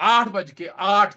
8:08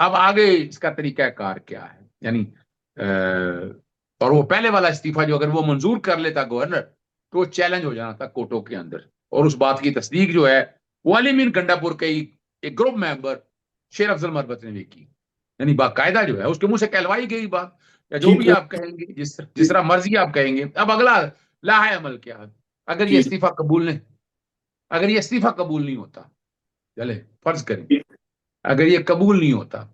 اب آگے اس کا طریقہ کار کیا ہے، یعنی اور وہ پہلے والا استعفیٰ جو اگر وہ منظور کر لیتا گورنر تو وہ چیلنج ہو جانا تھا کوٹوں کے اندر، اور اس بات کی تصدیق جو ہے وہ علی مین گنڈا پور کے ایک گروپ ممبر شیر افضل مربت نے بھی کی، یعنی باقاعدہ جو ہے اس کے منہ سے کہلوائی گئی بات، یا جو جی بھی تو آپ کہیں گے، جس طرح مرضی آپ کہیں گے۔ اب اگلا لاہے عمل کیا ہے؟ اگر یہ جی استعفیٰ قبول نہیں ہوتا، چلے فرض کریں جی اگر یہ قبول نہیں ہوتا،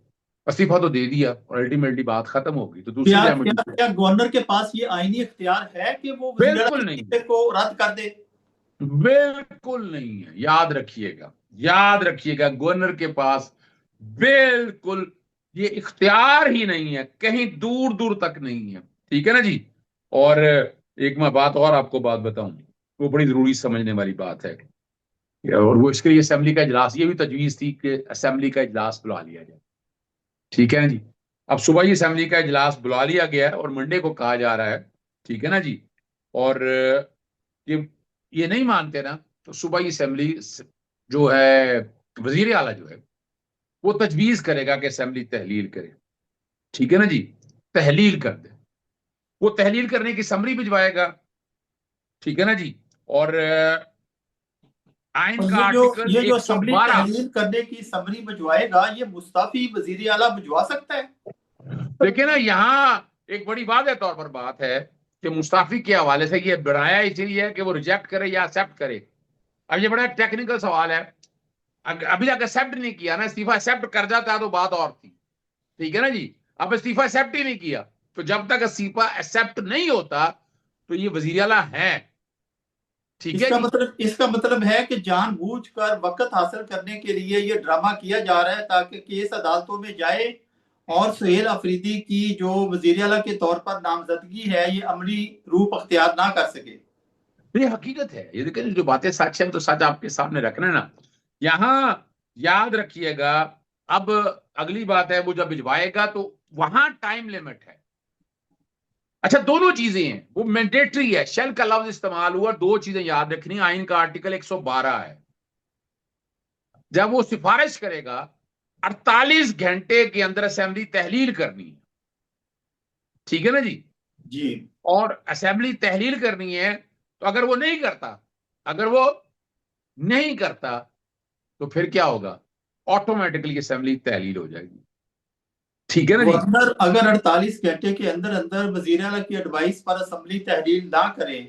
استعفیٰ تو دے دیا اور الٹیمیٹلی بات ختم ہوگی، تو دوسری ریمیڈی کیا گورنر کے پاس یہ آئینی اختیار ہے کہ وہ وزیر اعلیٰ بالکل کے نہیں، استعفے کو رد کر دے؟ بالکل نہیں ہے، یاد رکھیے گا گورنر کے پاس بالکل یہ اختیار ہی نہیں ہے، کہیں دور دور تک نہیں ہے، ٹھیک ہے نا جی۔ اور ایک میں بات اور آپ کو بتاؤں، وہ بڑی ضروری سمجھنے والی بات ہے، اور وہ اس کے لیے اسمبلی کا اجلاس، یہ بھی تجویز تھی کہ اسمبلی کا اجلاس بلا لیا جائے، ٹھیک ہے نا جی۔ اب صبح ہی اسمبلی کا اجلاس بلا لیا گیا ہے اور منڈے کو کہا جا رہا ہے، ٹھیک ہے نا جی، اور یہ نہیں مانتے نا تو صبح ہی اسمبلی جو ہے وزیر اعلیٰ جو ہے وہ تجویز کرے گا کہ اسمبلی تحلیل کرے، ٹھیک ہے نا جی، تحلیل کر دے، وہ تحلیل کرنے کی سمری بھجوائے گا، ٹھیک ہے نا جی، اور آئین اور کا آرٹیکل یہ جو اسمبلی 112، تحلیل کرنے کی سمری بھجوائے گا، یہ مستعفی وزیر اعلیٰ بھجوا سکتا ہے؟ دیکھیں نا یہاں ایک بڑی واضح طور پر بات ہے کہ مستعفی کے حوالے سے یہ بڑھایا اس لیے ہے کہ وہ ریجیکٹ کرے یا ایکسپٹ کرے۔ اب یہ بڑا ٹیکنیکل سوال ہے، ابھی تک ایکسپٹ نہیں کیا نا، استعفیٰ ایکسپٹ کر جاتا ہے تو بات اور تھی، ٹھیک ہے نا جی، اب استعفیٰ ایکسپٹ ہی نہیں کیا، تو جب تک استعفیٰ ایکسپٹ نہیں ہوتا تو یہ وزیر اعلیٰ ہیں، ٹھیک ہے جی۔ اس کا مطلب ہے کہ جان بوجھ کر وقت حاصل کرنے کے لیے یہ ڈرامہ کیا جا رہا ہے تاکہ کیس عدالتوں میں جائے اور سہیل آفریدی کی جو وزیر اعلیٰ کے طور پر نامزدگی ہے یہ عملی روپ اختیار نہ کر سکے۔ یہ حقیقت ہے، یہ دیکھیں جو باتیں سچ ہیں تو سچ آپ کے سامنے رکھنا ہے نا۔ یہاں یاد رکھیے گا، اب اگلی بات ہے وہ جب بھجوائے گا تو وہاں ٹائم لیمٹ ہے، اچھا دونوں چیزیں ہیں، وہ مینڈیٹری ہے، شیل کا لفظ استعمال ہوا، دو چیزیں یاد رکھنی، آئین کا آرٹیکل 112 ہے، جب وہ سفارش کرے گا 48 گھنٹے کے اندر اسمبلی تحلیل کرنی ہے، ٹھیک ہے نا جی، جی اور اسمبلی تحلیل کرنی ہے تو اگر وہ نہیں کرتا تو پھر کیا ہوگا، آٹومیٹکلی اسمبلی تحلیل ہو جائے گی، ٹھیک ہے نا جی۔ گورنر اگر 48 گھنٹے کے اندر اندر وزیر اعلیٰ کی ایڈوائس پر اسمبلی تحلیل نہ کرے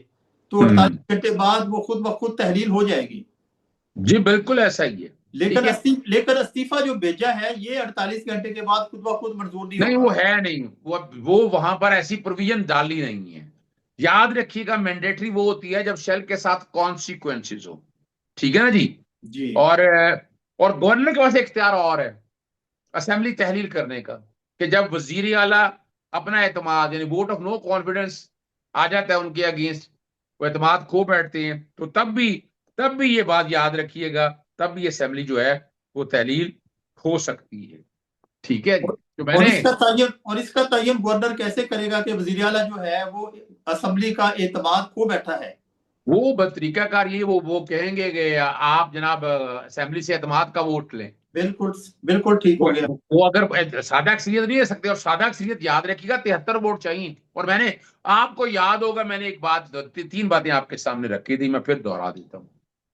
تو 48 گھنٹے بعد وہ خود بخود تحلیل ہو جائے گی؟ جی بالکل ایسا ہی ہے، ٹھیک ہے، لیکن استعفیٰ جو بھیجا ہے یہ 48 گھنٹے کے بعد خود بخود منظور نہیں نہیں ہوگا۔ وہ ہے نہیں، وہ وہاں پر ایسی پروویژن ڈالی نہیں ہے، یاد رکھیے گا مینڈیٹری وہ ہوتی ہے جب شیل کے ساتھ کانسیکوینسز ہو، ٹھیک ہے نا جی، جی اور گورنر کے پاس اختیار اور ہے اسمبلی تحلیل کرنے کا، کہ جب وزیر اعلیٰ اپنا اعتماد یعنی ووٹ آف نو کانفیڈنس آ جاتا ہے ان کے اگینسٹ، وہ اعتماد کھو بیٹھتے ہیں، تو تب بھی یہ بات یاد رکھیے گا، تب بھی اسمبلی جو ہے وہ تحلیل ہو سکتی ہے، ٹھیک ہے جی۔ تو میں اور نے اس کا تعین گورنر کیسے کرے گا کہ وزیر اعلیٰ جو ہے وہ اسمبلی کا اعتماد کھو بیٹھا ہے؟ وہ طریقہ کار یہ وہ کہیں گے کہ آپ جناب اسمبلی سے اعتماد کا ووٹ لیں، بالکل ٹھیک ہو گیا۔ وہ اگر سادہ اکثریت نہیں دے سکتے، اور سادہ اکثریت یاد رکھیے گا 73 ووٹ چاہیے، اور میں نے آپ کو یاد ہوگا میں نے ایک بات 3 باتیں آپ کے سامنے رکھی تھی، میں پھر دوہرا دیتا ہوں۔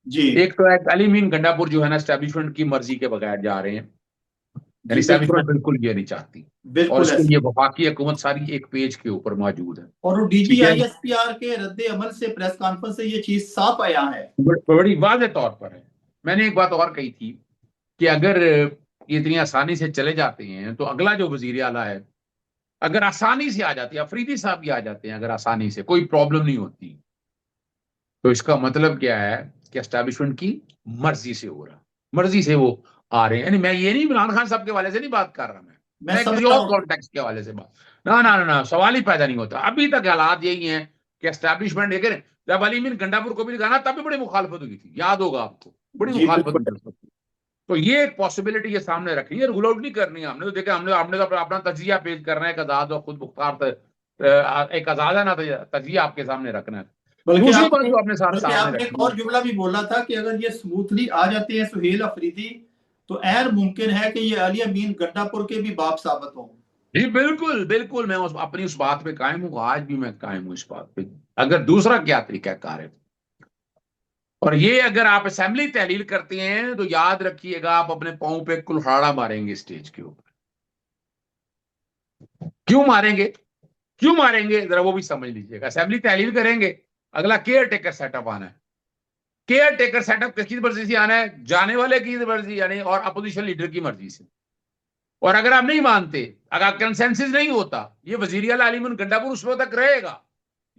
جی ایک تو ہے علی مین گنڈا پور جو ہے نا اسٹیبلشمنٹ کی مرضی کے بغیر جا رہے ہیں، یعنی اسٹیبلشمنٹ بالکل یہ نہیں چاہتی، اور اس کے لیے وفاقی حکومت ساری ایک پیج کے اوپر موجود ہے، اور ڈی جی ٹھیک ہے، آئی ایس پی آر کے رد عمل سے پریس کانفرنس سے یہ چیز صاف آیا ہے، بڑی واضح طور پر ہے۔ میں نے ایک بات اور کہی تھی کہ اگر یہ اتنی آسانی سے چلے جاتے ہیں تو اگلا جو وزیر اعلیٰ ہے اگر آسانی سے آ جاتی ہے، افریدی صاحب بھی آ جاتے ہیں اگر آسانی سے، کوئی پرابلم نہیں ہوتی، تو اس کا مطلب کیا ہے کہ اسٹیبلشمنٹ کی مرضی سے ہو رہا، مرضی سے وہ آ رہے ہیں، یعنی میں یہ نہیں عمران خان صاحب کے حوالے سے نہیں بات کر رہا، میں کسی سمجھتا اور ہوں۔ کانٹیکسٹ کے حوالے سے بات نہ سوال ہی پیدا نہیں ہوتا۔ ابھی تک حالات یہی ہیں کہ اسٹیبلشمنٹ دیکھیں، جب علی مین گنڈا پور کو بھی لگانا تب بھی بڑی مخالفت ہوئی تھی، یاد ہوگا آپ کو، بڑی جی مخالفت بالکل ہوئی تھی، تو یہ ایک پاسبلٹی یہ سامنے رکھنی ہے، رول آؤٹ نہیں کرنی ہے ہم نے، تو دیکھیں ہم نے تو اپنا تجزیہ پیش کرنا ہے، ایک آزاد اور خود مختار ایک آزاد ہے نا تجزیہ آپ کے سامنے رکھنا ہے۔ بلکہ دوسری آپ بات جو آپ نے نے سامنے ایک رکھنی اور ہے، جملہ بھی بولا تھا کہ اگر یہ سموتھلی آ جاتے ہیں سہیل آفریدی تو غیر ممکن ہے کہ یہ علی امین گنڈا پور کے بھی باپ ثابت ہوں۔ جی بالکل بالکل، میں اپنی اس بات پہ قائم ہوں، آج بھی میں قائم ہوں اس بات پہ۔ اگر دوسرا کیا طریقہ کار ہے، اور یہ اگر آپ اسمبلی تحلیل کرتے ہیں تو یاد رکھیے گا آپ اپنے پاؤں پہ کلہاڑا ماریں گے اسٹیج کے اوپر۔ کیوں ماریں گے؟ کیوں ماریں گے ذرا وہ بھی سمجھ لیجیے گا۔ اسمبلی تحلیل کریں گے، اگلا کیئر ٹیکر سیٹ اپ آنا ہے۔ کیئر ٹیکر سیٹ اپ کس کی مرضی سے آنا ہے؟ جانے والے کی مرضی یعنی اور اپوزیشن لیڈر کی مرضی سے۔ اور اگر آپ نہیں مانتے، اگر کنسنسس نہیں ہوتا، یہ وزیر اعلیٰ علی امین گنڈا پور اس وقت تک رہے گا،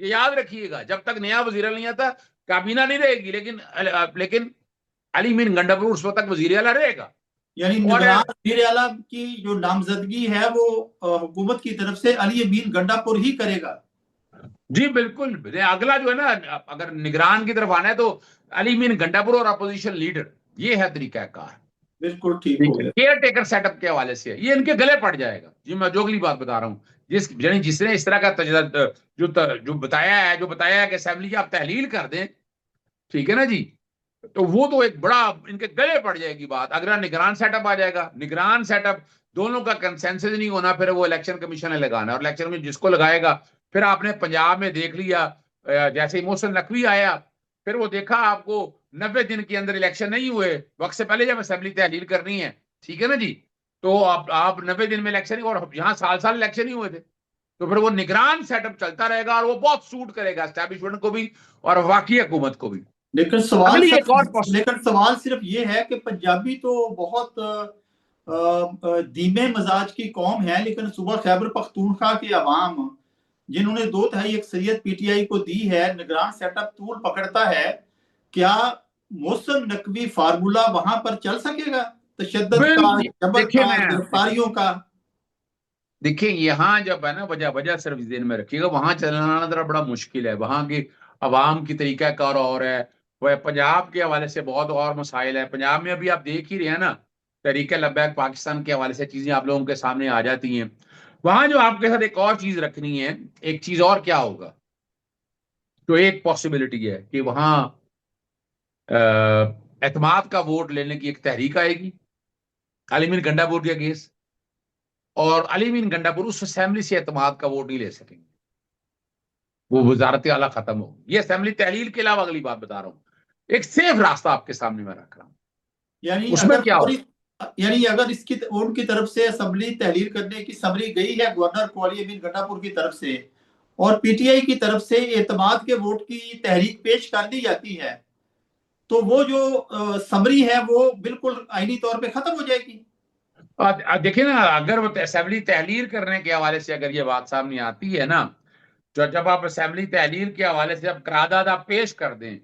یہ یاد رکھیے گا، جب تک نیا وزیر اعلیٰ نہیں آتا کابینہ نہیں رہے گی، لیکن علی امین گنڈا پور اس وقت تک وزیر اعلیٰ رہے گا۔ یعنی اور نگران وزیر اعلیٰ کی جو نامزدگی ہے وہ حکومت کی طرف سے علی امین گنڈا پور ہی کرے گا۔ جی بالکل، اگلا جو ہے نا، اگر نگران کی طرف آنا ہے تو علی امین گنڈا پور اور اپوزیشن لیڈر، یہ ہے طریقہ کار۔ بالکل ٹھیک ہو گیا۔ کیئر ٹیکر سیٹ اپ کے حوالے سے یہ ان کے گلے پڑ جائے گا۔ جی میں جو اگلی بات بتا رہا ہوں، جس نے اس طرح کا جو بتایا ہے کہ اسمبلی آپ تحلیل کر دیں، ٹھیک ہے نا جی، تو وہ تو ایک بڑا ان کے گلے پڑ جائے گی بات۔ اگر نگران سیٹ اپ آ جائے گا، نگران سیٹ اپ دونوں کا کنسنسس نہیں ہونا، پھر وہ الیکشن کمیشن نے لگانا، اور الیکشن میں جس کو لگائے گا، پھر آپ نے پنجاب میں دیکھ لیا، جیسے محسن نقوی آیا، پھر وہ دیکھا آپ کو 90 دن کے اندر الیکشن نہیں ہوئے، وقت سے پہلے جب اسمبلی تحلیل کرنی ہے، ٹھیک ہے نا جی، تو آپ 90 دن میں الیکشن، اور یہاں سال الیکشن ہی ہوئے تھے، تو پھر وہ نگران سیٹ اپ چلتا رہے گا، اور وہ بہت سوٹ کرے گا اسٹیبلشمنٹ کو بھی اور واقعی حکومت کو بھی۔ لیکن اگلی ایک اور سوال صرف یہ ہے کہ پنجابی تو بہت دھیمے مزاج کی قوم ہے، لیکن صوبہ خیبر پختونخوا کے عوام جنہوں نے 2/3 اکثریت پی ٹی آئی کو دی ہے، نگران سیٹ اپ طول پکڑتا ہے، کیا محسن نقوی فارمولا وہاں پر چل سکے گا؟ تشدد کا، جبر دیکھیے کا، گرفتاریوں کا۔ دیکھیں یہاں جب ہے نا، وجہ صرف ذہن میں رکھیے گا، وہاں چلنا ذرا بڑا مشکل ہے، وہاں کی عوام کی طریقہ کار اور ہے، وہ پنجاب کے حوالے سے بہت اور مسائل ہے۔ پنجاب میں ابھی آپ دیکھ ہی رہے ہیں نا، تحریک لبیک پاکستان کے حوالے سے چیزیں آپ لوگوں کے سامنے آ جاتی ہیں۔ وہاں جو آپ کے ساتھ ایک اور چیز رکھنی ہے، ایک چیز اور کیا ہوگا، تو ایک پاسبلٹی ہے کہ وہاں اعتماد کا ووٹ لینے کی ایک تحریک آئے گی علی امین گنڈا پور کے اگینسٹ، اور علی امین گنڈا پور اس اسمبلی سے اعتماد کا ووٹ نہیں لے سکیں گے، وہ وزارت اعلیٰ ختم ہوگی۔ یہ اسمبلی تحلیل کے علاوہ اگلی بات بتا رہا ہوں، ایک سیف راستہ آپ کے سامنے میں رکھ رہا ہوں۔ اس میں کیا ہو، اگر ان کی طرف سے اسمبلی تحلیل کرنے کی سمری گئی ہے گورنر کو علی امین گنڈا پور کی طرف سے، اور پی ٹی آئی کی طرف سے اعتماد کے ووٹ کی تحریک پیش کر دی جاتی ہے، تو وہ جو سمری ہے وہ بالکل آئینی طور پہ ختم ہو جائے گی۔ دیکھیں نا، اگر وہ اسمبلی تحلیل کرنے کے حوالے سے اگر یہ بات سامنے آتی ہے نا، جب آپ اسمبلی تحلیل کے حوالے سے جب قرارداد آپ پیش کر دیں،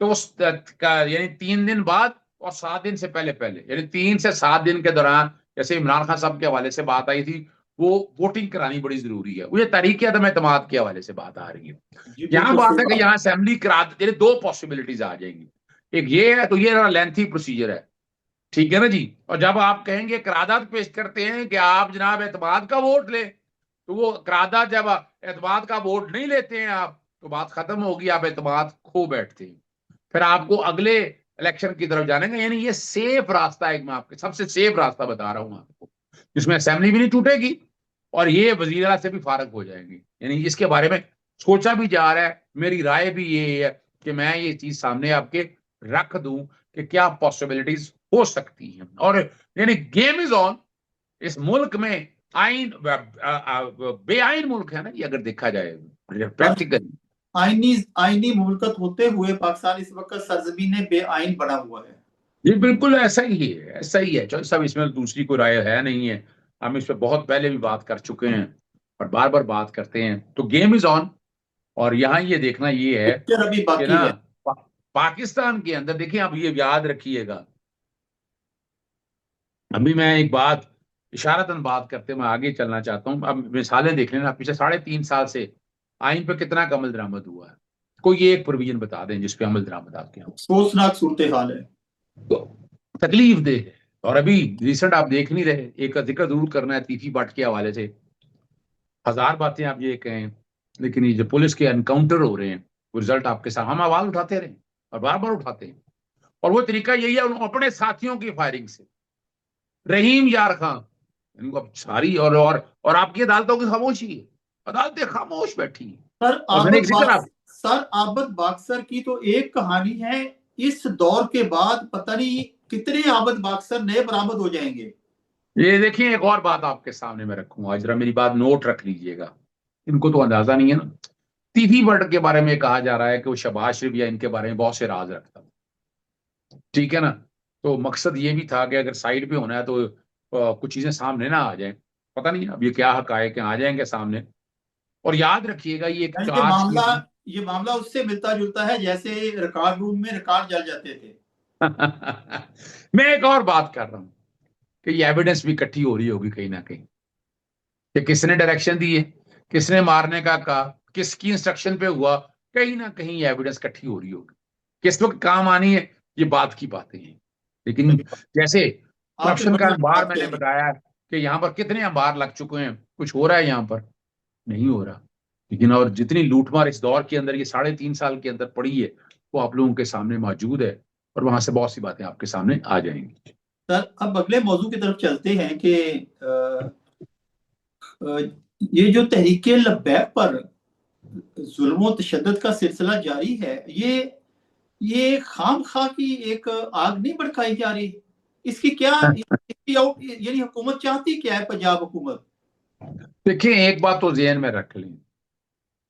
تو اس یعنی 3 دن بعد اور 7 دن سے پہلے یعنی 3 سے 7 دن کے دوران، جیسے عمران خان صاحب کے حوالے سے بات آئی تھی، وہ ووٹنگ کرانی بڑی ضروری ہے۔ وہ یہ تحریک عدم اعتماد کے حوالے سے بات آ رہی ہے۔ یہاں بات ہے کہ یہاں اسمبلی قرارداد، یعنی 2 پاسبلٹیز آ جائیں گی، ایک یہ ہے، تو یہ لینتھی پروسیجر ہے، ٹھیک ہے نا جی، اور جب آپ کہیں گے قرارداد پیش کرتے ہیں کہ آپ جناب اعتماد کا ووٹ لیں، تو وہ قرارداد جب اعتماد کا ووٹ نہیں لیتے ہیں آپ، تو بات ختم ہوگی، آپ اعتماد کھو بیٹھتے ہیں، پھر آپ کو اگلے الیکشن کی طرف جانے گا۔ یعنی یہ سیف راستہ ہے، میں آپ کے سب سے سیف راستہ بتا رہا ہوں آپ کو، جس میں اسمبلی بھی نہیں ٹوٹے گی اور یہ وزیر اعلیٰ سے بھی فارغ ہو جائیں گی۔ یعنی اس کے بارے میں سوچا بھی جا رہا ہے، میری رائے بھی یہ ہے کہ میں یہ چیز سامنے آپ کے رکھ دوں کہ کیا پاسبلٹیز ہو سکتی ہیں، اور یعنی گیم از آن۔ اس ملک میں آئین بے آئین ملک ہے نا یہ، اگر دیکھا جائے پریکٹیکلی آئینی مملکت ہوتے ہوئے پاکستان اس وقت سرزمین بے آئین بنا ہوا ہے۔ جی بالکل ایسا ہی ہے، ایسا ہی ہے سب، اس میں دوسری کوئی رائے ہے نہیں ہے، ہم اس پہ بہت پہلے بھی بات کر چکے ہیں اور بار بار بات کرتے ہیں، تو گیم از آن۔ اور یہاں یہ دیکھنا یہ ہے ابھی کہ باقی نا ہے۔ پاکستان کے اندر دیکھیں، اب یہ یاد رکھیے گا، ابھی میں ایک بات اشارتاً بات کرتے میں آگے چلنا چاہتا ہوں۔ اب مثالیں دیکھ لینا، پچھلے 3.5 سال سے آئین پہ کتنا عمل درآمد ہوا ہے، کوئی ایک پروویژن بتا دیں جس پہ عمل درآمد آپ کے ہوں۔ افسوسناک صورتحال ہے، تکلیف دہ ہے، اور ابھی ریسنٹ آپ دیکھ نہیں رہے، ایک ذکر ضرور کرنا ہے تیفی بٹ کے حوالے سے، 1000 باتیں آپ یہ کہیں، لیکن یہ جو پولیس کے انکاؤنٹر ہو رہے ہیں، وہ رزلٹ آپ کے ساتھ، ہم آواز اٹھاتے رہے اور بار بار اٹھاتے ہیں، اور وہ طریقہ یہی ہے اپنے ساتھیوں کی فائرنگ سے۔ رحیم یار خان، ان کو اب ساری اور آپ کی عدالتوں کی خاموشی ہے، عدالتیں خاموش بیٹھی ہیں. سر اور میں نے ایک ذکر آپ عابد باکسر کی تو ایک کہانی ہے، اس دور کے بعد پتہ نہیں کتنے عابد باکسر نئے برآمد ہو جائیں گے. یہ دیکھیں ایک اور بات آپ کے سامنے میں رکھوں گا، ذرا میری بات نوٹ رکھ لیجئے گا. ان کو تو اندازہ نہیں ہے نا، ٹی ورڈ کے بارے میں کہا جا رہا ہے کہ وہ شہباز شریف یا ان کے بارے میں بہت سے راز رکھتا تھا، ٹھیک ہے نا. تو مقصد یہ بھی تھا کہ اگر سائڈ پہ ہونا ہے تو کچھ چیزیں سامنے نہ آ جائیں. پتہ نہیں اب یہ کیا حقائق آ جائیں گے سامنے. اور یاد رکھیے گا یہ ایک یعنی چارج یہ معاملہ اس سے ملتا جلتا ہے جیسے ریکارڈ روم میں ریکارڈ جل جاتے تھے. میں ایک اور بات کر رہا ہوں کہ یہ ایویڈنس بھی اکٹھی ہو رہی ہوگی کہیں نہ کہیں، کہ کس نے ڈائریکشن دی ہے، کس نے مارنے کا کہا، کس کی انسٹرکشن پہ ہوا، کہیں نہ کہیں یہ ایویڈنس اکٹھی ہو رہی ہوگی. کس وقت کام آنی ہے یہ بات کی باتیں ہیں. لیکن جیسے آپ نے کرپشن کا بڑی انبار بات میں نے کہی. بتایا کہ یہاں پر کتنے انبار لگ چکے ہیں، کچھ ہو رہا ہے یہاں پر؟ نہیں ہو رہا. لیکن اور جتنی لوٹ مار اس دور کے اندر یہ 3.5 سال کے اندر پڑی ہے وہ آپ لوگوں کے سامنے موجود ہے، اور وہاں سے بہت سی باتیں آپ کے سامنے آ جائیں گی. سر اب اگلے موضوع کی طرف چلتے ہیں کہ یہ جو تحریک لبیک پر ظلم و تشدد کا سلسلہ جاری ہے، یہ خام خواہ کی ایک آگ نہیں بھڑکائی جا رہی؟ اس کی کیا یعنی حکومت چاہتی کیا ہے، پنجاب حکومت؟ دیکھیں ایک بات تو ذہن میں رکھ لیں،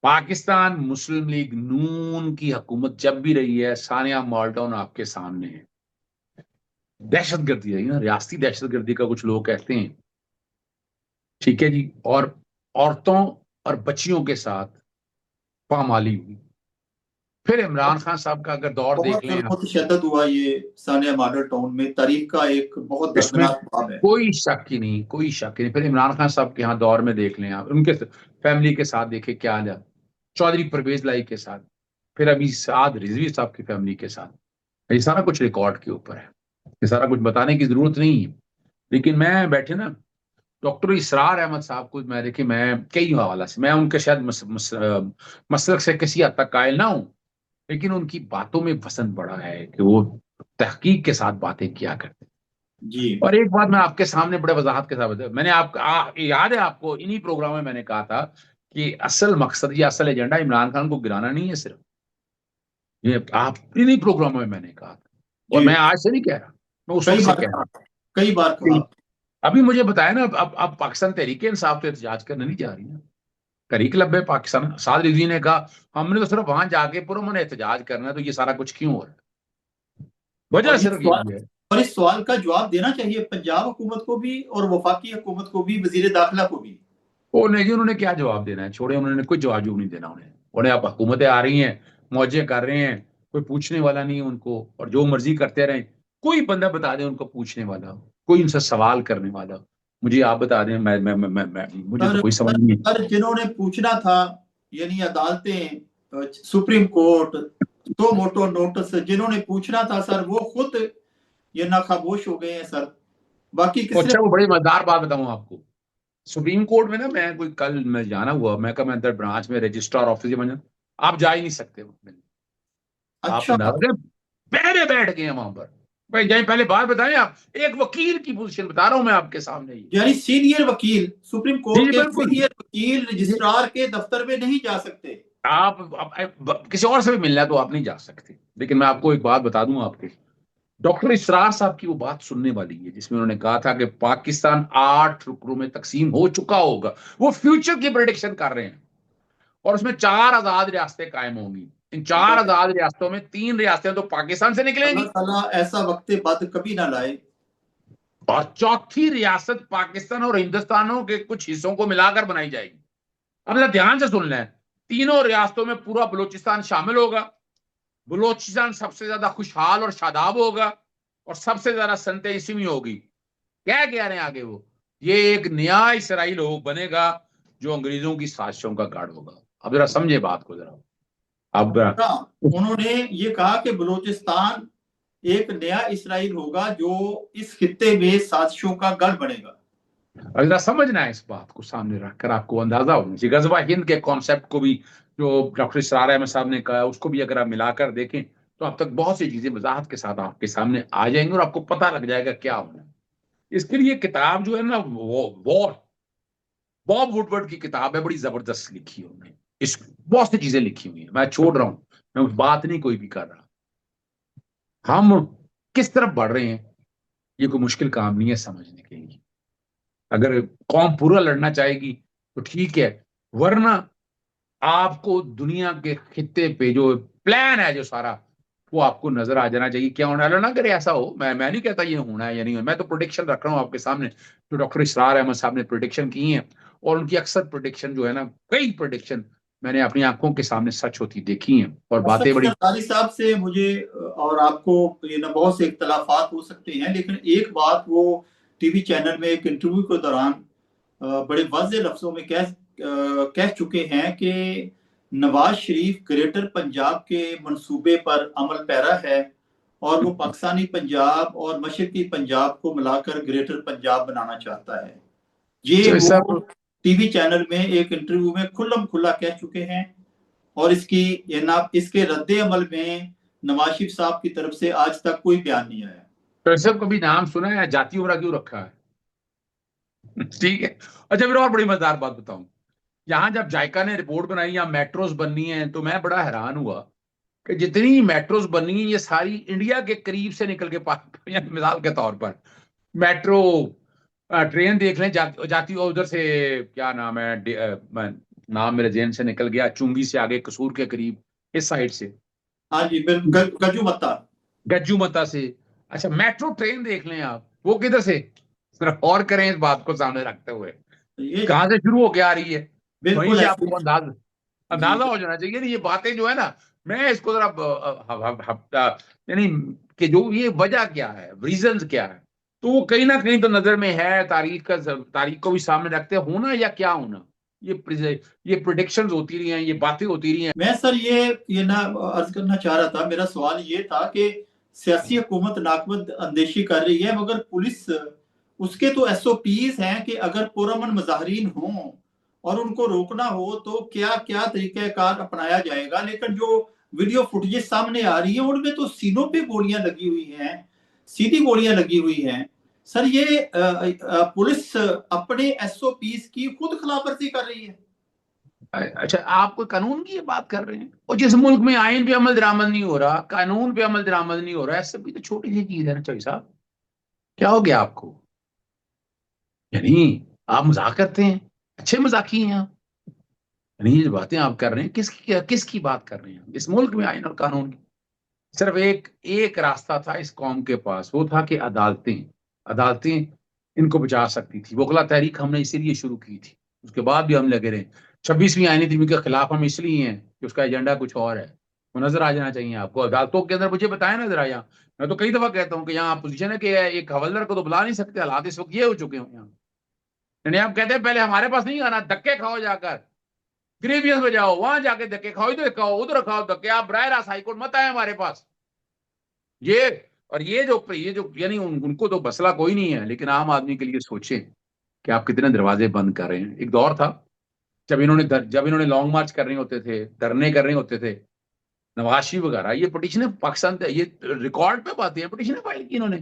پاکستان مسلم لیگ نون کی حکومت جب بھی رہی ہے، ثانیہ مالٹون آپ کے سامنے ہے. دہشت گردی ہے نا، ریاستی دہشت گردی کا کچھ لوگ کہتے ہیں، ٹھیک ہے جی. اور عورتوں اور بچیوں کے ساتھ پامالی ہوئی. پھر عمران خان صاحب کا اگر دور بہت دیکھ لیں ظلم آپ، و تشدد ہوا یہ ثانیہ ماڈل ٹاؤن میں، تاریخ کا ایک بہت اس میں دردناک باب ہے. کوئی شک ہی نہیں، کوئی شک ہی نہیں. پھر عمران خان صاحب کے یہاں دور میں دیکھ لیں آپ، ان کے فیملی کے ساتھ دیکھیں کیا حال ہے، چودھری پرویز لائی کے ساتھ، پھر ابھی سعد رضوی صاحب کی فیملی کے ساتھ. یہ سارا کچھ ریکارڈ کے اوپر ہے، یہ سارا کچھ بتانے کی ضرورت نہیں ہے. لیکن میں بیٹھے نا ڈاکٹر اسرار احمد صاحب کو میں دیکھیں، میں کئی حوالہ سے، میں ان کے شاید مسلک سے کسی حد تک قائل نہ ہوں، لیکن ان کی باتوں میں وزن بڑا ہے کہ وہ تحقیق کے ساتھ باتیں کیا کرتے ہیں. جی اور ایک بات میں آپ کے سامنے بڑے وضاحت کے ساتھ بتا، میں نے یاد ہے آپ کو انہی پروگرام میں نے کہا تھا کہ اصل مقصد یا اصل ایجنڈا عمران خان کو گرانا نہیں ہے صرف. یہ آپ انہی پروگراموں میں نے کہا تھا، اور جی میں آج سے نہیں کہہ رہا، میں اس کئی وقت سے بار کہہ کہا، رہا کئی بار کہا. ہوں. ابھی مجھے بتایا نا، اب پاکستان تحریک انصاف تو احتجاج کرنے نہیں جا رہی نا. تحریک لبے پاکستان، سعد رضوی نے کہا ہم نے تو صرف وہاں جا کے پرامن احتجاج کرنا ہے، تو یہ سارا کچھ کیوں ہو رہا ہے؟ اور وجہ یہ صرف سوال یہی ہے. اور اس سوال کا جواب دینا چاہیے پنجاب حکومت کو بھی اور وفاقی حکومت کو بھی، وزیر داخلہ کو بھی. وہ نہیں جی، انہوں نے کیا جواب دینا ہے؟ چھوڑے، انہوں نے کوئی جواب جو نہیں دینا. انہیں اب حکومتیں آ رہی ہیں، موجے کر رہے ہیں، کوئی پوچھنے والا نہیں ہے ان کو، اور جو مرضی کرتے رہیں. کوئی بندہ بتا دے ان کو پوچھنے والا، کوئی ان سے سوال کرنے والا، مجھے آپ بتا دیں. مجھے تو سر کوئی سمجھ نہیں. سر جنہوں نے پوچھنا تھا، یعنی عدالتیں، سپریم کورٹ، تو موٹو نوٹس، جنہوں نے پوچھنا تھا سر وہ خود یہ ناخابوش ہو گئے ہیں سر. باقی کس نے؟ اچھا، وہ بڑی مزیدار بات بتاؤں آپ کو. سپریم کورٹ میں نا، میں کوئی کل میں جانا ہوا، میں کہا میں اندر برانچ میں رجسٹرار آفس میں آپ جا ہی نہیں سکتے. آپ اچھا اندازہ کریں، پہلے بیٹھ گئے ہیں وہاں پر. بھائی جائیں پہلے بات بتائیں. آپ ایک وکیل کی پوزیشن بتا رہا ہوں میں آپ کے سامنے ہی. یعنی سینئر وکیل، سپریم کورٹ جی کے بالکل. سینئر وکیل رجسٹرار کے دفتر میں نہیں جا سکتے؟ آپ کسی اور سے بھی ملنا ہے تو آپ نہیں جا سکتے. لیکن میں آپ کو ایک بات بتا دوں آپ کو، ڈاکٹر اسرار صاحب کی وہ بات سننے والی ہے جس میں انہوں نے کہا تھا کہ پاکستان 8 رکنوں میں تقسیم ہو چکا ہوگا. وہ فیوچر کی پریڈکشن کر رہے ہیں، اور اس میں 4 آزاد ریاستیں قائم ہوں گی. ان 4 آزاد ریاستوں میں 3 ریاستیں تو پاکستان سے نکلیں اللہ گی، تعالیٰ ایسا وقت بد کبھی نہ لائے. اور چوتھی ریاست پاکستان اور ہندوستانوں کے کچھ حصوں کو ملا کر بنائی جائے گی. اب ذرا دھیان سے سن لیں، تینوں ریاستوں میں پورا بلوچستان شامل ہوگا. بلوچستان سب سے زیادہ خوشحال اور شاداب ہوگا، اور سب سے زیادہ سنت اسمی ہوگی. کیا کہہ رہے ہیں آگے وہ؟ یہ ایک نیا اسرائیل بنے گا جو انگریزوں کی سازشوں کا گاڑ ہوگا. اب ذرا سمجھے بات کو ذرا. اب انہوں نے یہ کہا کہ بلوچستان ایک نیا اسرائیل ہوگا جو اس خطے میں سازشوں کا گڑھ بنے گا. ذرا سمجھنا ہے اس بات کو سامنے رکھ کر، آپ کو اندازہ ہونا چاہیے. غزوہ ہند کے کانسیپٹ کو بھی جو ڈاکٹر اسرار احمد صاحب نے کہا، اس کو بھی اگر آپ ملا کر دیکھیں تو اب تک بہت سی چیزیں وضاحت کے ساتھ آپ کے سامنے آ جائیں گی، اور آپ کو پتہ لگ جائے گا کیا ہونا ہے. اس کے لیے کتاب جو ہے نا وار باب وڈورڈ کی کتاب ہے، بڑی زبردست لکھی ہے انہوں نے، اس بہت سی چیزیں لکھی ہوئی ہیں، میں چھوڑ رہا ہوں، میں بات نہیں کوئی بھی کر رہا. ہم کس طرف بڑھ رہے ہیں یہ کوئی مشکل کام نہیں ہے سمجھنے کے لیے. اگر قوم پورا لڑنا چاہے گی تو ٹھیک ہے، ورنہ آپ کو دنیا کے خطے پہ جو پلان ہے جو سارا وہ آپ کو نظر آ جانا چاہیے کیا ہونا ہے. اللہ نہ کرے ایسا ہو، میں نہیں کہتا یہ ہونا ہے یا نہیں ہونا، میں تو پروڈکشن رکھ رہا ہوں آپ کے سامنے جو ڈاکٹر اسرار احمد صاحب نے پروڈکشن کی ہیں، اور ان کی اکثر پروڈکشن جو ہے نا، کئی پروڈکشن میں نے اپنی آنکھوں کے سامنے سچ ہوتی دیکھی ہیں، اور باتیں بڑی. سرکاری صاحب سے مجھے اور آپ کو یہ نہ بہت سے اختلافات ہو سکتے ہیں، لیکن ایک بات وہ ٹی وی چینل میں ایک انٹرویو کے دوران بڑے واضح لفظوں میں کہہ چکے ہیں کہ نواز شریف گریٹر پنجاب کے منصوبے پر عمل پیرا ہے، اور وہ پاکستانی پنجاب اور مشرقی پنجاب کو ملا کر گریٹر پنجاب بنانا چاہتا ہے. یہ تو وہ سب ٹی وی چینل میں ایک انٹرویو میں کھلم کھلا کہہ چکے ہیں، اور اس کے رد عمل میں نواز شریف صاحب کی طرف سے آج تک کوئی بیان نہیں آیا. تو سب کبھی نام سنا ہے جاتی عمرہ کیوں رکھا ہے؟ ٹھیک ہے. اچھا پھر اور بڑی مزیدار بات بتاؤں، یہاں جب جائکا نے رپورٹ بنائی یا میٹروز بننی ہیں تو میں بڑا حیران ہوا کہ جتنی میٹروز بننی ہیں یہ ساری انڈیا کے قریب سے نکل کے یعنی مثال کے طور پر میٹرو ٹرین دیکھ لیں جاتی ادھر سے، کیا نام ہے، نام میرے ذہن سے نکل گیا، چونگی سے آگے قصور کے قریب اس سائڈ سے. ہاں جی بالکل، گجو متا. گجو متا سے. اچھا میٹرو ٹرین دیکھ لیں آپ، وہ کدھر سے، صرف اور کریں اس بات کو سامنے رکھتے ہوئے، یہ کہاں سے شروع ہو کے آ رہی ہے. وہیں بالکل سے آپ ایسے کو جی اندازہ ہو جانا چاہیے. یہ باتیں جو ہے نا، میں اس کو ذرا یعنی کہ جو یہ وجہ کیا ہے، ریزنز کیا ہے، تو وہ کہیں نہ کہیں تو نظر میں ہے. تاریخ کو بھی سامنے رکھتے ہونا یا کیا ہونا، یہ پریڈکشنز ہوتی رہی ہیں، یہ باتیں ہوتی رہی ہیں. میں سر یہ نہ عرض کرنا چاہ رہا تھا، میرا سوال یہ تھا کہ سیاسی حکومت ناکبد اندیشی کر رہی ہے، مگر پولیس اس کے تو ایس او پیز ہیں کہ اگر پرامن مظاہرین ہوں اور ان کو روکنا ہو تو کیا کیا طریقہ کار اپنایا جائے گا. لیکن جو ویڈیو فوٹیجز سامنے آ رہی ہیں ان میں تو سینوں پہ گولیاں لگی ہوئی ہیں، سیدھی گولیاں لگی ہوئی ہیں. سر یہ پولیس اپنے ایس او پیز کی خود خلاف ورزی کر رہی ہے. اچھا آپ کوئی قانون کی یہ بات کر رہے ہیں، اور جس ملک میں آئین پہ عمل درآمد نہیں ہو رہا، قانون پہ عمل درآمد نہیں ہو رہا، ایسے بھی تو چھوٹی سی چیز ہے نا چوئی صاحب، کیا ہو گیا آپ کو؟ یعنی آپ مذاق کرتے ہیں، اچھے مذاقی ہیں آپ. یعنی یہ جو باتیں آپ کر رہے ہیں کس کی بات کر رہے ہیں؟ اس ملک میں آئین اور قانون کی صرف ایک راستہ تھا اس قوم کے پاس، وہ تھا کہ عدالتیں ان کو بچا سکتی تھی. وکلا تحریک ہم نے اسی لیے شروع کی تھی، اس کے بعد بھی ہم لگے رہے. 26ویں آئینی ترمیم کے خلاف ہم اس لیے ہیں کہ اس کا ایجنڈا کچھ اور ہے. وہ نظر آ جانا چاہیے آپ کو عدالتوں کے اندر. مجھے بتائیں نا ذرا، یہاں میں تو کئی دفعہ کہتا ہوں کہ یہاں پوزیشن ہے کہ ایک حوالدار کو تو بلا نہیں سکتے، حالات اس وقت یہ ہو چکے ہوں یہاں. یعنی آپ کہتے ہیں پہلے ہمارے پاس نہیں آنا، دھکے کھاؤ جا کر گریویس میں جاؤ، وہاں جا کے دھکے کھاؤ، ادھر کھاؤ ادھر کھاؤ دھکے، آپ براہ راست ہائی کورٹ مت آئے ہمارے پاس. یہ اور یہ جو یعنی ان کو تو مسئلہ کوئی نہیں ہے، لیکن عام آدمی کے لیے سوچیں کہ آپ کتنے دروازے بند کر رہے ہیں. ایک دور تھا جب انہوں نے لانگ مارچ کر رہے ہوتے تھے، دھرنے کر رہے ہوتے تھے، نواز شریف وغیرہ، یہ پٹیشنیں پاکستان یہ ریکارڈ پہ باتیں ہیں، پٹیشنیں فائل کی انہوں نے،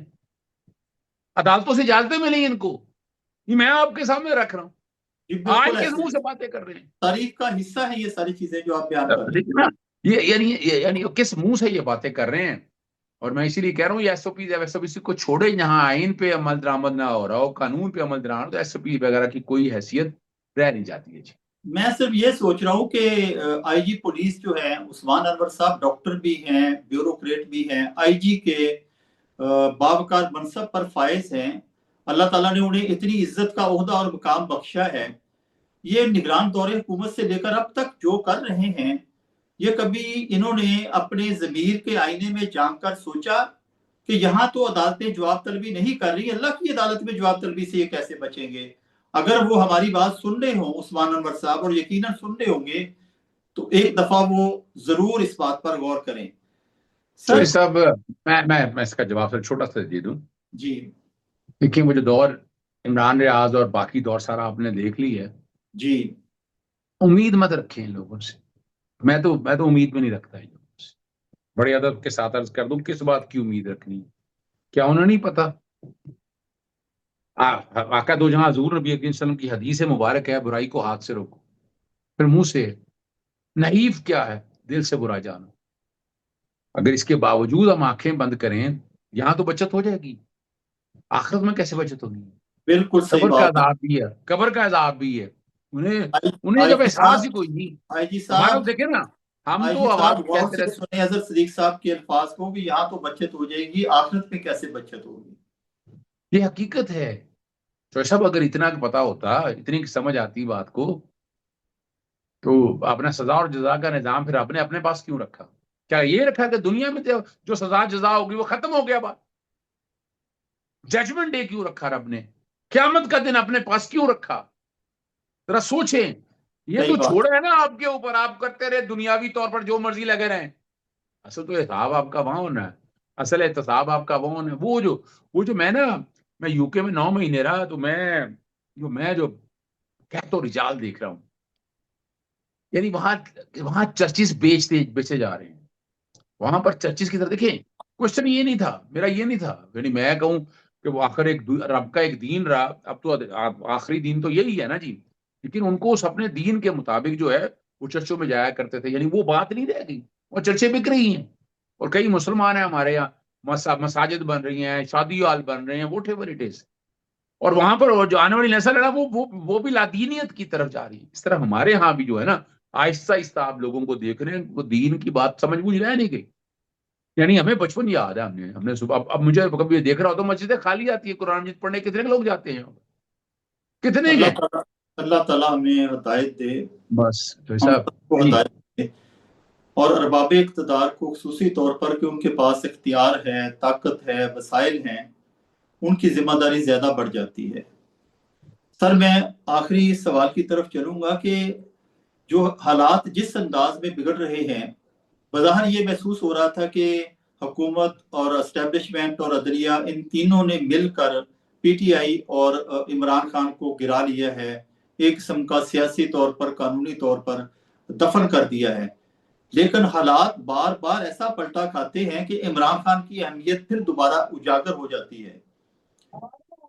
عدالتوں سے اجازتیں ملی ان کو. یہ میں آپ کے سامنے رکھ رہا ہوں، جی آج بالکل کس ایسے منہ سے باتیں کر رہے ہیں؟ تاریخ کا حصہ ہے یہ ساری چیزیں جو آپ بیان کر رہے ہیں. دیکھیں نا، یعنی کس منہ سے یہ باتیں کر رہے ہیں. اور میں اسی لیے کہہ رہا ہوں یہ ایس او پی کو چھوڑے، جہاں آئین پہ عمل درآمد نہ ہو رہا ہو، قانون پہ عمل درآمد، تو ایس او پی وغیرہ کی کوئی حیثیت رہ نہیں جاتی ہے. جی میں صرف یہ سوچ رہا ہوں کہ آئی جی پولیس جو ہے عثمان انور صاحب ڈاکٹر بھی ہیں، بیوروکریٹ بھی ہیں، آئی جی کے باوقار منصب پر فائز ہیں. اللہ تعالیٰ نے انہیں اتنی عزت کا عہدہ اور مقام بخشا ہے. یہ نگران دور حکومت سے لے کر اب تک جو کر رہے ہیں، یہ کبھی انہوں نے اپنے ضمیر کے آئینے میں جھانک کر سوچا کہ یہاں تو عدالتیں جواب طلبی نہیں کر رہی، اللہ کی عدالت میں جواب طلبی سے یہ کیسے بچیں گے؟ اگر وہ ہماری بات سن رہے ہوں عثمان انور صاحب، اور یقیناً سن رہے ہوں گے، تو ایک دفعہ وہ ضرور اس بات پر غور کریں. تو یہ سر سب میں اس کا جواب سے چھوٹا سا دے دوں. جی دیکھیں وہ جو دور عمران ریاض اور باقی دور سارا آپ نے دیکھ لی ہے، جی امید مت رکھیں ان لوگوں سے. میں تو امید میں نہیں رکھتا ان لوگوں سے. بڑے ادب کے ساتھ عرض کر دوں، کس بات کی امید رکھنی ہے؟ کیا انہیں نہیں پتا آقا دو جہاں حضور نبی کریم صلی اللہ علیہ وسلم کی حدیث مبارک ہے، برائی کو ہاتھ سے روکو، پھر منہ سے۔ نحیف کیا ہے؟ دل سے برا جانا۔ اگر اس کے باوجود ہم آنکھیں بند کریں، یہاں تو بچت ہو جائے گی، آخرت میں کیسے بچت ہوگی؟ بالکل صحیح قبر کا بات ہے۔ عذاب بھی ہے، قبر کا عذاب بھی ہے۔ انہیں انہیں آئی جب جی احساس صاحب، ہی کوئی نہیں۔ آئی جی ہمارا صاحب، دیکھیں نا، ہم آئی جی تو صاحب عوام غور کہتے سے رہتے سنیں حضرت صدیق صاحب کے الفاظ کو، کہ یہاں تو بچت ہو جائے گی، آخرت میں کیسے بچت ہوگی؟ ہیں، یہ حقیقت ہے۔ تو سب اگر اتنا پتا ہوتا، اتنی سمجھ آتی بات کو، تو اپنا سزا اور جزا کا نظام پھر آپ نے اپنے پاس کیوں رکھا؟ کیا یہ رکھا کہ دنیا میں جو سزا جزا ہوگی وہ ختم ہو گیا بات؟ ججمنٹ ڈے کیوں رکھا رب نے؟ قیامت کا دن اپنے پاس کیوں رکھا؟ ذرا سوچیں۔ یہ صحیح تو بات چھوڑا ہے نا آپ کے اوپر، آپ کرتے رہے دنیاوی طور پر جو مرضی لگے رہیں۔ اصل تو حساب آپ کا وہاں ہونا ہے، اصل احتساب آپ کا وہاں ہونا ہے۔ وہ جو میں یو کے میں 9 مہینے رہا، تو میں جو کہتا رجال دیکھ رہا ہوں، یعنی وہاں چرچز بیچے جا رہے ہیں۔ وہاں پر چرچز کی طرف دیکھیں، کوشچن یہ نہیں تھا، میرا یہ نہیں تھا، یعنی میں کہوں کہ وہ آخر ایک رب کا ایک دین رہا، اب تو آخری دین تو یہی ہے نا جی، لیکن ان کو اس اپنے دین کے مطابق جو ہے وہ چرچوں میں جایا کرتے تھے، یعنی وہ بات نہیں رہ گئی، وہ چرچے بک رہی ہیں۔ اور کئی مسلمان ہیں ہمارے یہاں، مساجد بن رہی ہیں، شادی ہال بن رہے ہیں، واٹ ایور اٹ از، اور وہاں پر جو آنے والی نسل ہے نا، وہ بھی لادینیت کی طرف جا رہی ہے۔ اس طرح ہمارے ہاں بھی جو ہے نا، آہستہ آہستہ آپ لوگوں کو دیکھ رہے ہیں، وہ دین کی بات سمجھ بوجھ رہ نہیں گئی۔ یعنی ہمیں بچپن یاد ہے، ہم نے صبح، اب مجھے کبھی دیکھ رہا ہو تو مسجدیں خالی آتی ہے، قرآن مجید پڑھنے کتنے لوگ جاتے ہیں؟ کتنے اللہ گئے؟ تعالیٰ، اللہ تعالیٰ ہمیں ہدایت دے، بس تو ہم صاحب سب کو جی، ہدایت دے، اور ارباب اقتدار کو خصوصی طور پر کہ ان کے پاس اختیار ہے، طاقت ہے، وسائل ہیں، ان کی ذمہ داری زیادہ بڑھ جاتی ہے۔ سر میں آخری سوال کی طرف چلوں گا کہ جو حالات جس انداز میں بگڑ رہے ہیں، بظاہر یہ محسوس ہو رہا تھا کہ حکومت اور اسٹیبلشمنٹ اور عدلیہ، ان تینوں نے مل کر پی ٹی آئی اور عمران خان کو گرا لیا ہے، ایک قسم کا سیاسی طور پر، قانونی طور پر دفن کر دیا ہے۔ لیکن حالات بار بار ایسا پلٹا کھاتے ہیں کہ عمران خان کی اہمیت پھر دوبارہ اجاگر ہو جاتی ہے۔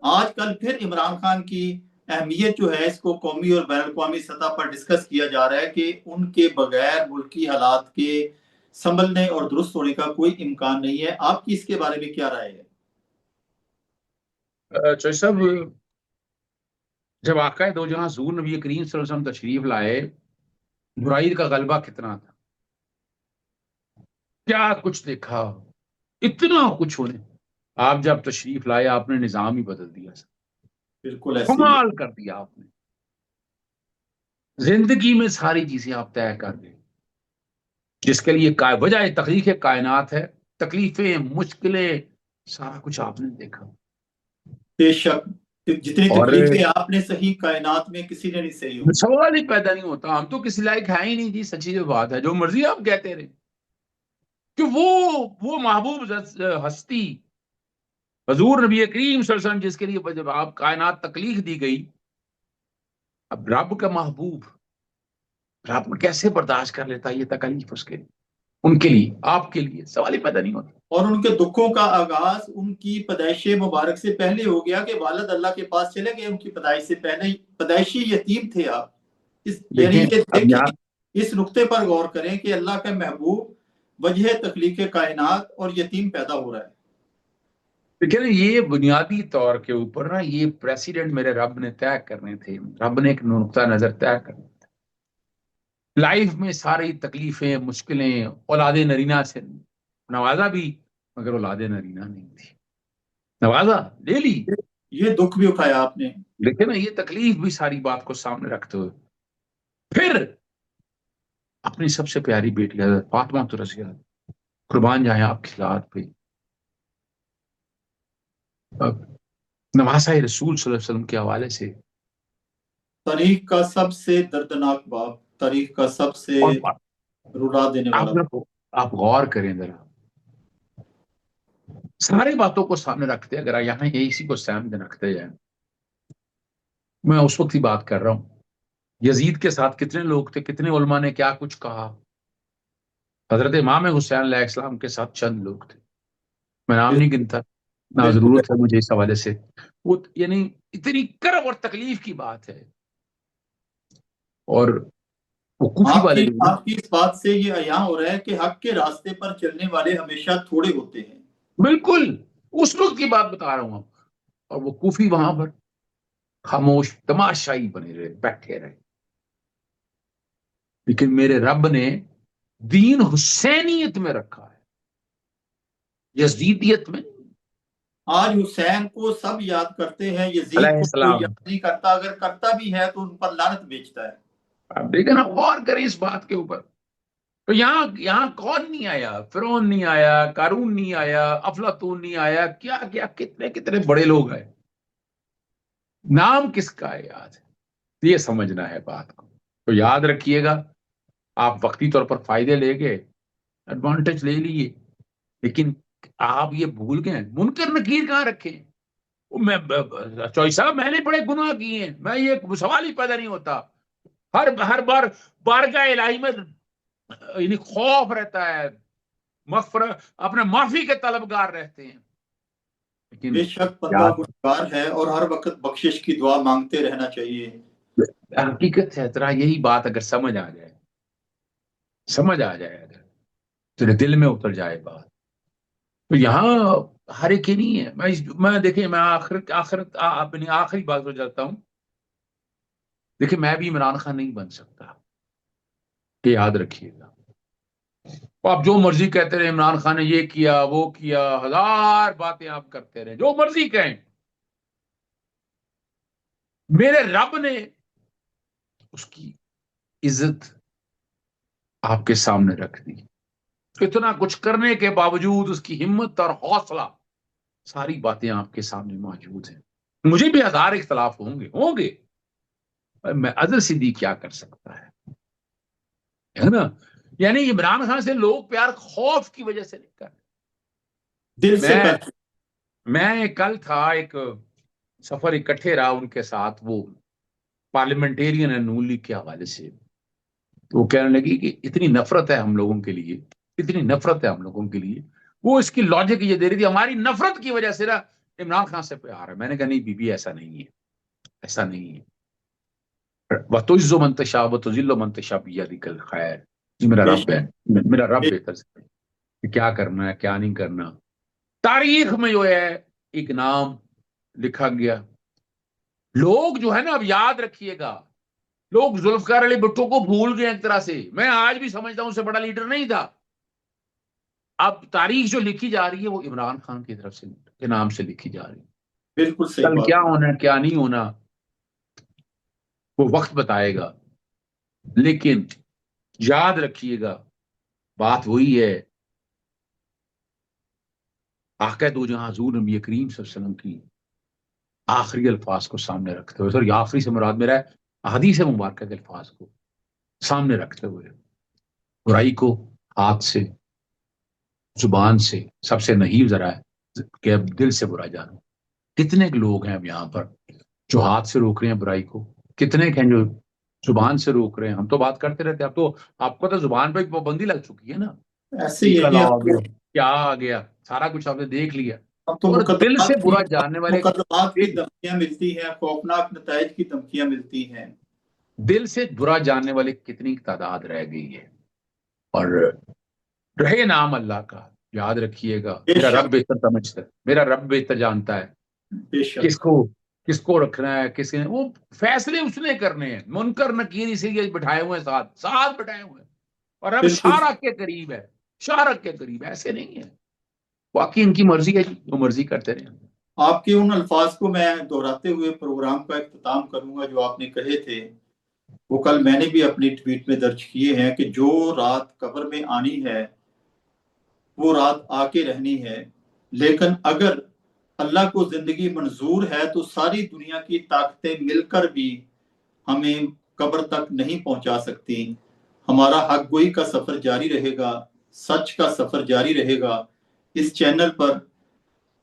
آج کل پھر عمران خان کی اہمیت جو ہے، اس کو قومی اور بین الاقوامی سطح پر ڈسکس کیا جا رہا ہے کہ ان کے بغیر ملکی حالات کے سنبھلنے اور درست ہونے کا کوئی امکان نہیں ہے۔ آپ کی اس کے بارے میں کیا رائے ہے؟ چوہے صاحب، جب آقا دو جہاں حضور نبی کریم صلی اللہ علیہ وسلم تشریف لائے، برائی کا غلبہ کتنا تھا، کیا کچھ دیکھا، اتنا کچھ ہونے۔ آپ جب تشریف لائے، آپ نے نظام ہی بدل دیا، بالکل ایسے ہی ہے۔ کمال کر دیا آپ نے، زندگی میں ساری چیزیں آپ طے کر گئے، جس کے لیے وجہ تخلیق کائنات ہے، تکلیفیں، مشکلیں، سارا کچھ آپ نے دیکھا۔ بے شک، جتنی اور تکلیفیں آپ نے سہی، کائنات میں کسی نے نہیں سہی ہوں گی۔ سوال ہی پیدا نہیں ہوتا، ہم تو کسی لائق ہے ہی نہیں جی، سچی جو بات ہے، جو مرضی آپ کہتے رہے، کہ وہ محبوب ہستی حضور نبی کریم صلی اللہ علیہ وسلم، جس کے لیے جب آپ کائنات تکلیف دی گئی، اب رب کا محبوب، رب کیسے برداشت کر لیتا یہ تکلیف اس کے لیے، ان کے لیے، آپ کے لیے؟ سوال ہی پیدا نہیں ہوتا۔ اور ان کے دکھوں کا آغاز ان کی پیدائش مبارک سے پہلے ہو گیا کہ والد اللہ کے پاس چلے گئے، ان کی پیدائش سے پہلے پیدائشی یتیم تھے آپ۔ یعنی دیکھیں یہ اب دیکھیں، یہاں اس نقطے پر غور کریں کہ اللہ کا محبوب وجہ تخلیق کائنات اور یتیم پیدا ہو رہا ہے۔ دیکھیں نا، یہ بنیادی طور کے اوپر نا، یہ پریسیڈنٹ میرے رب نے طے کرنے تھے، رب نے ایک نقطہ نظر طے کرنا تھا لائف میں، ساری تکلیفیں، مشکلیں، اولاد نرینہ سے نوازا بھی، مگر اولاد نرینہ نہیں تھی، نوازا لے لی، یہ دکھ بھی اٹھایا آپ نے۔ لیکن نا یہ تکلیف بھی ساری بات کو سامنے رکھتے ہوئے پھر اپنی سب سے پیاری بیٹی حضرت فاطمہ تو رضی اللہ، قربان جائیں آپ کی ذات پہ، نواسا رسول صلی اللہ علیہ وسلم کے حوالے سے، تاریخ کا سب سے دردناک باب، تاریخ کا سب سے اور رلا دینے والا باب۔ آپ غور کریں ذرا، ساری باتوں کو سامنے رکھتے، اگر یہاں اسی کو سامنے رکھتے جائیں، میں اس وقت ہی بات کر رہا ہوں، یزید کے ساتھ کتنے لوگ تھے، کتنے علماء نے کیا کچھ کہا، حضرت امام حسین علیہ السلام کے ساتھ چند لوگ تھے، میں نام نہیں گنتا، نہ بالکل ضرورت ہے مجھے اس حوالے سے. وہ یعنی اتنی کرب اور تکلیف کی بات ہے. اور وہ کوفی والے جو نا، آپ کی اس بات سے یہ عیاں ہو رہا ہے کہ حق کے راستے پر چلنے والے ہمیشہ تھوڑے ہوتے ہیں. بالکل اس وقت کی بات بتا رہا ہوں. اور وہ کوفی وہاں پر خاموش تماشائی بنے رہے، بیٹھے رہے. لیکن میرے رب نے دین حسینیت میں رکھا ہے، یزیدیت میں. آج حسین کو سب یاد کرتے ہیں، یزید علیہ کو کوئی السلام. یاد نہیں کرتا، اگر کرتا بھی ہے تو ان پر لعنت بیچتا ہے. آپ دیکھیں نا، غور کریں اس بات کے اوپر. تو یہاں کون نہیں آیا؟ فرعون نہیں آیا، قارون نہیں آیا، افلاطون نہیں آیا، کیا کیا کتنے کتنے بڑے لوگ آئے. نام کس کا ہے یاد ہے؟ یہ سمجھنا ہے بات کو. تو یاد رکھیے گا، آپ وقتی طور پر فائدے لے گئے، ایڈوانٹیج لے لیے، لیکن آپ یہ بھول گئے منکر نکیر کہاں رکھے. چوئی صاحب میں نے بڑے گناہ کیے ہیں، میں یہ سوال ہی پیدا نہیں ہوتا. ہر بار بارگاہ الہی میں یعنی خوف رہتا ہے، مغفرت اپنے معافی کے طلبگار رہتے ہیں. لیکن بے شک بندہ یاد گنہگار ہے اور ہر وقت بخشش کی دعا مانگتے رہنا چاہیے. حقیقت ہے، ذرا یہی بات اگر سمجھ آ جائے، اگر تیرے دل میں اتر جائے بات، تو یہاں ہر ایک ہی نہیں ہے. میں دیکھیں، میں اپنی آخری بات پہ جاتا ہوں. دیکھیں میں بھی عمران خان نہیں بن سکتا، کہ یاد رکھیے گا. آپ جو مرضی کہتے رہے، عمران خان نے یہ کیا وہ کیا، ہزار باتیں آپ کرتے رہے، جو مرضی کہیں. میرے رب نے اس کی عزت آپ کے سامنے رکھ دی. اتنا کچھ کرنے کے باوجود اس کی ہمت اور حوصلہ، ساری باتیں آپ کے سامنے موجود ہیں. مجھے بھی ہزار اختلاف ہوں گے. میں عدل صدیق کیا کر سکتا ہے نا. یعنی عمران خان سے لوگ پیار خوف کی وجہ سے نہیں کر رہے. دل سے کرتے. میں کل تھا ایک سفر اکٹھے رہا ان کے ساتھ، وہ پارلیمنٹیرین ہے نون لیگ کے حوالے سے. وہ کہنے لگی کہ اتنی نفرت ہے ہم لوگوں کے لیے، اتنی نفرت ہے ہم لوگوں کے لیے. وہ اس کی لاجک یہ دے رہی تھی، ہماری نفرت کی وجہ سے نا عمران خان سے پیار ہے. میں نے کہا نہیں بی بی، ایسا نہیں ہے، ایسا نہیں ہے. وَتُعِزُّ مَن تَشَاءُ وَتُذِلُّ مَن تَشَاءُ بِيَدِكَ الْخَيْرُ. یہ میرا بے رب ہے، میرا رب شک بہتر سے کہ کیا کرنا ہے کیا نہیں کرنا. تاریخ میں جو ہے ایک نام لکھا گیا. لوگ جو ہے نا، اب یاد رکھیے گا، لوگ ذوالفقار علی بھٹو کو بھول گئے ایک طرح سے. میں آج بھی سمجھتا ہوں اس سے بڑا لیڈر نہیں تھا. اب تاریخ جو لکھی جا رہی ہے وہ عمران خان کی طرف سے کے نام سے لکھی جا رہی ہے. بالکل صحیح کل بات کیا ہے. ہونا ہے کیا نہیں ہونا وہ وقت بتائے گا. لیکن یاد رکھیے گا، بات وہی ہے، آقا دو جہاں حضور نبی کریم صلی اللہ علیہ وسلم کی آخری الفاظ کو سامنے رکھتے ہوئے، سر آخری سے مراد میرا ہے حدیث مبارکہ کے الفاظ کو سامنے رکھتے ہوئے، برائی کو ہاتھ سے، زبان سے، سب سے نحیف ذرا ہے کہ اب دل سے برا جانو. کتنے لوگ ہیں اب یہاں پر جو ہاتھ سے روک رہے ہیں برائی کو، کتنے ہیں جو زبان سے روک رہے ہیں. ہم تو بات کرتے رہتے ہیں، اب تو آپ کو تو زبان پہ پابندی لگ چکی ہے نا. ایسے ہی ہے ٹیکا جی. لاؤ گے، کیا آ گیا، سارا کچھ آپ نے دیکھ لیا. اب تو اور دل سے برا جاننے والے مقدمات کی دل دھمکیاں ملتی ہیں، خوفناک نتائج کی دھمکیاں ملتی ہیں. دل سے برا جاننے والے کتنی تعداد رہ گئی ہے. اور رہے نام اللہ کا، یاد رکھیے گا، بے میرا رب شک بہتر سمجھتا ہے، میرا رب بہتر جانتا ہے بے کس شک کو کس کو رکھنا ہے کس نے. وہ فیصلے اس نے کرنے ہیں. منکر نکیر اسی لیے بٹھائے ہوئے ہیں، ساتھ بٹھائے ہوئے ہیں. اور رب بالکل. شارک کے قریب ہے، شارک کے قریب، ایسے نہیں ہے. باقی ان کی مرضی ہے جی، وہ مرضی کرتے رہے. آپ کے ان الفاظ کو میں دہراتے ہوئے پروگرام کا اختتام کروں گا جو آپ نے کہے تھے. وہ کل میں نے بھی اپنی ٹویٹ میں درج کیے ہیں کہ جو رات قبر میں آنی ہے وہ رات آ کے رہنی ہے، لیکن اگر اللہ کو زندگی منظور ہے تو ساری دنیا کی طاقتیں مل کر بھی ہمیں قبر تک نہیں پہنچا سکتی. ہمارا حق گوئی کا سفر جاری رہے گا، سچ کا سفر جاری رہے گا. اس چینل پر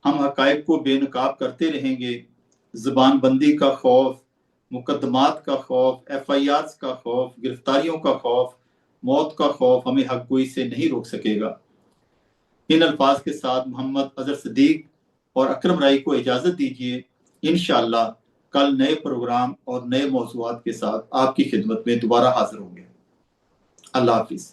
ہم حقائق کو بے نقاب کرتے رہیں گے. زبان بندی کا خوف، مقدمات کا خوف، ایف آئی آرز کا خوف، گرفتاریوں کا خوف، موت کا خوف ہمیں حق گوئی سے نہیں روک سکے گا. ان الفاظ کے ساتھ محمد اظہر صدیق اور اکرم رائی کو اجازت دیجیے. انشاءاللہ کل نئے پروگرام اور نئے موضوعات کے ساتھ آپ کی خدمت میں دوبارہ حاضر ہوں گے. اللہ حافظ.